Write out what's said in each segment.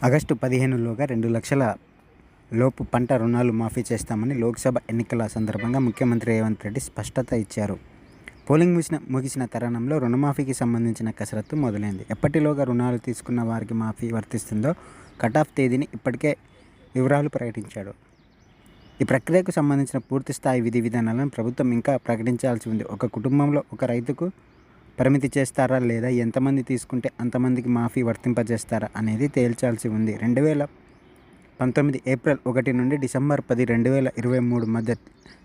August 15లోగా 2,00,000 లోపు పంట రుణాలు మాఫీ చేస్తామని లోక్సభ ఎన్నికల సందర్భంగా ముఖ్యమంత్రి రేవంత్ రెడ్డి స్పష్టత ఇచ్చారు. పోలింగ్ ముగిసిన తరుణంలో రుణమాఫీకి సంబంధించిన కసరత్తు మొదలైంది. ఎప్పటిలోగా రుణాలు తీసుకున్న వారికి మాఫీ వర్తిస్తుందో కటాఫ్ తేదీని ఇప్పటికే వివరాలు ప్రకటించాడు. ఈ ప్రక్రియకు సంబంధించిన పూర్తి స్థాయి విధి విధానాలను ప్రభుత్వం ఇంకా ప్రకటించాల్సి ఉంది. ఒక కుటుంబంలో ఒక రైతుకు పరిమితి చేస్తారా లేదా ఎంతమంది తీసుకుంటే అంతమందికి మాఫీ వర్తింపజేస్తారా అనేది తేల్చాల్సి ఉంది. 2019 ఏప్రిల్ 1 నుండి డిసెంబర్ 10, 2023 మధ్య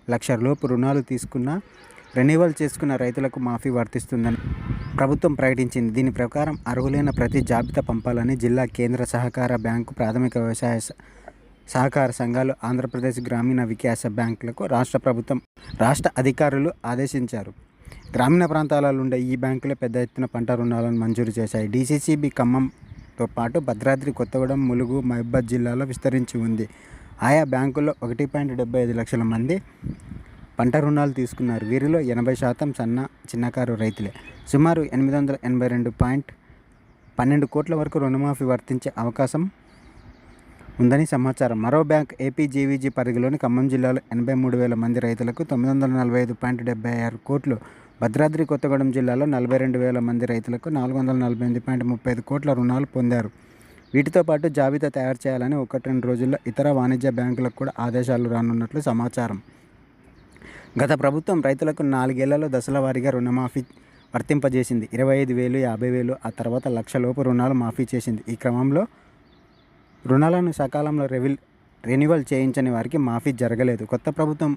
1,00,000 లోపు రుణాలు తీసుకున్న రెన్యువల్ చేసుకున్న రైతులకు మాఫీ వర్తిస్తుందని ప్రభుత్వం ప్రకటించింది. దీని ప్రకారం అర్హులైన ప్రతి జాబితా పంపాలని జిల్లా, కేంద్ర సహకార బ్యాంకు, ప్రాథమిక వ్యవసాయ సహకార సంఘాలు, ఆంధ్రప్రదేశ్ గ్రామీణ వికాస బ్యాంకులకు రాష్ట్ర అధికారులు ఆదేశించారు. గ్రామీణ ప్రాంతాలలో ఉండే ఈ బ్యాంకులే పెద్ద ఎత్తున పంట రుణాలను మంజూరు చేశాయి. డీసీసీబీ ఖమ్మంతో పాటు భద్రాద్రి కొత్తగూడెం, ములుగు, మహబూబాబాద్ జిల్లాలో విస్తరించి ఉంది. ఆయా బ్యాంకుల్లో 1.75 లక్షల మంది పంట రుణాలు తీసుకున్నారు. వీరిలో 80% సన్న, చిన్నకారు రైతులే. సుమారు 882.12 కోట్ల వరకు రుణమాఫీ వర్తించే అవకాశం ఉందని సమాచారం. మరో బ్యాంక్ ఏపీజీవీజీ పరిధిలోని ఖమ్మం జిల్లాలో 83,000 మంది రైతులకు 945.76 కోట్లు, భద్రాద్రి కొత్తగూడెం జిల్లాలో 42,000 మంది రైతులకు 448.35 కోట్ల రుణాలు పొందారు. వీటితో పాటు జాబితా తయారు చేయాలని 1-2 రోజుల్లో ఇతర వాణిజ్య బ్యాంకులకు కూడా ఆదేశాలు రానున్నట్లు సమాచారం. గత ప్రభుత్వం రైతులకు 4 ఏళ్లలో దశల వారీగా రుణమాఫీ వర్తింపజేసింది. 25,000, 50,000, ఆ తర్వాత 1,00,000 లోపు రుణాలు మాఫీ చేసింది. ఈ క్రమంలో రుణాలను సకాలంలో రెన్యువల్ చేయించని వారికి మాఫీ జరగలేదు. కొత్త ప్రభుత్వం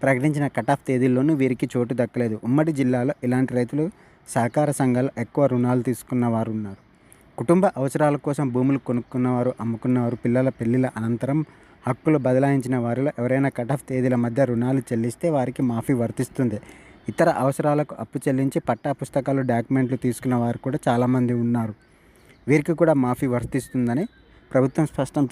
ప్రకటించిన కటాఫ్ తేదీల్లోనూ వీరికి చోటు దక్కలేదు. ఉమ్మడి జిల్లాలో ఇలాంటి రైతులు, సహకార సంఘాలు ఎక్కువ రుణాలు తీసుకున్న వారు ఉన్నారు. కుటుంబ అవసరాల కోసం భూములు కొనుక్కున్నవారు, అమ్ముకున్నవారు, పిల్లల పెళ్లిల అనంతరం హక్కులు బదలాయించిన వారిలో ఎవరైనా కటాఫ్ తేదీల మధ్య రుణాలు చెల్లిస్తే వారికి మాఫీ వర్తిస్తుంది. ఇతర అవసరాలకు అప్పు చెల్లించి పట్టా పుస్తకాలు, డాక్యుమెంట్లు తీసుకున్న వారు కూడా చాలామంది ఉన్నారు. వీరికి కూడా మాఫీ వర్తిస్తుందని ప్రభుత్వం స్పష్టం చేసింది.